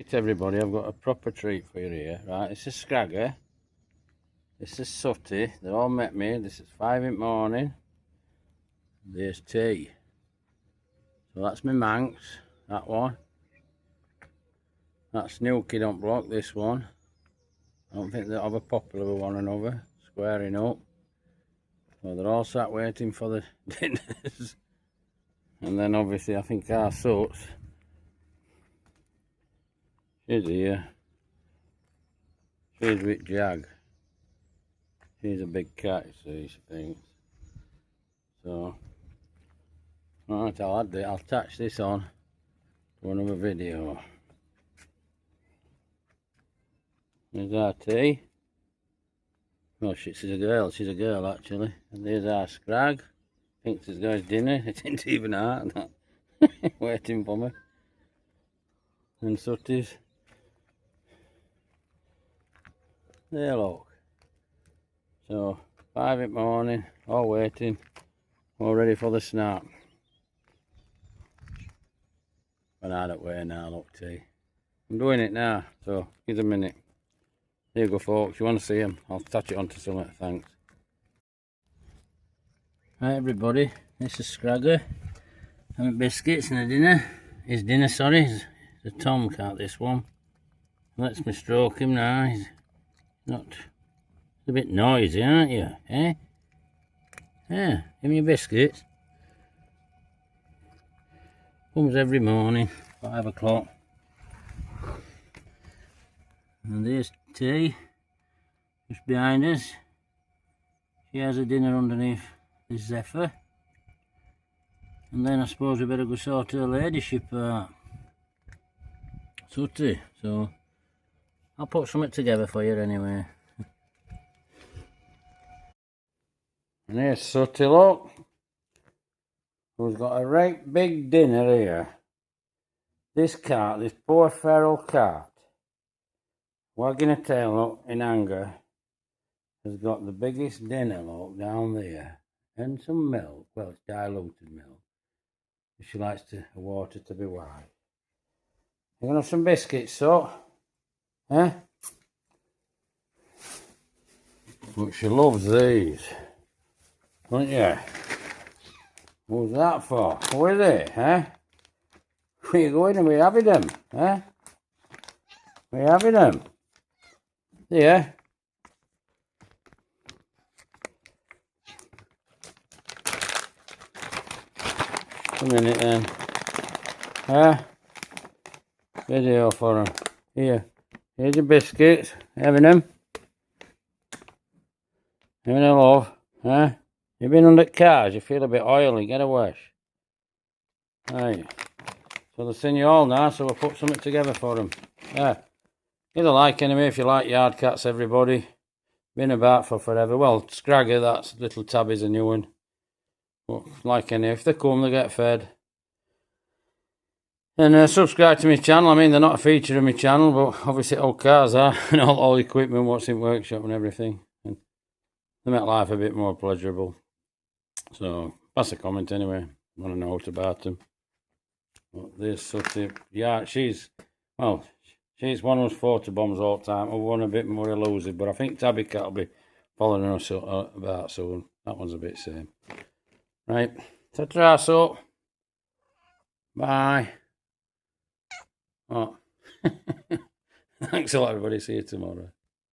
Right, everybody, I've got a proper treat for you here. Right, this is Scragger. This is Sooty. They're all met me. This is 5 in the morning. There's tea. So that's my Manx, that one. That's new kid on block, this one. I don't think they'll have a popular with one another. Squaring up. So they're all sat waiting for the dinners. And then obviously I think our Soots. She's here. She's with Jag. She's a big cat, you see, she thinks. So, right, I'll attach this on to another video. There's our tea. Oh, she's a girl actually. And there's our Scrag. Thinks this guy's dinner. It ain't even out. Waiting for me. And Sooty's. There, look. So, 5 in the morning, all waiting, all ready for the snap. But I don't wait now, look, tea. I'm doing it now, so give it a minute. There you go, folks. You want to see them? I'll attach it onto something, thanks. Right, everybody, this is Scragger. Having biscuits and a dinner. His dinner, sorry. It's a tomcat, this one. Lets me stroke him now. He's not... a bit noisy, aren't you? Eh? Yeah, give me your biscuits. Comes every morning, 5 o'clock. And there's tea, just behind us. She has a dinner underneath this Zephyr. And then I suppose we better go sort her ladyship out. Sooty, so I'll put something together for you anyway. And here's Sooty, look, who's got a right big dinner here. This cat, this poor feral cat, wagging a tail, look, in anger, has got the biggest dinner, look, down there. And some milk, well, it's diluted milk. She likes the water to be white. You gonna have some biscuits, so? Eh? But she loves these. Don't you? What's that for? What is it, huh? Where you going and we having them, huh? We having them? Yeah. A minute then. Huh? Video for them. Here. Here's your biscuits. Having them? Having a love, huh? You've been under cars, you feel a bit oily, get a wash. Right. So they've seen you all now, so we'll put something together for them. Yeah. Either like anyway, if you like yard cats, everybody. Been about for forever. Well, Scragger, that's little Tabby's a new one. But like any, if they come, they get fed. And subscribe to my channel. I mean, they're not a feature of my channel, but obviously all cars are. And all equipment, what's in workshop and everything. And they make life a bit more pleasurable. So, pass a comment anyway. I want to know what about them. Well, there's Sooty. Yeah, she's one of those photo bombs all the time. Other one a bit more elusive, but I think Tabby Cat will be following us about soon. That one's a bit same. Right. Ta-ta, so. Bye. Oh. Thanks a lot, everybody. See you tomorrow.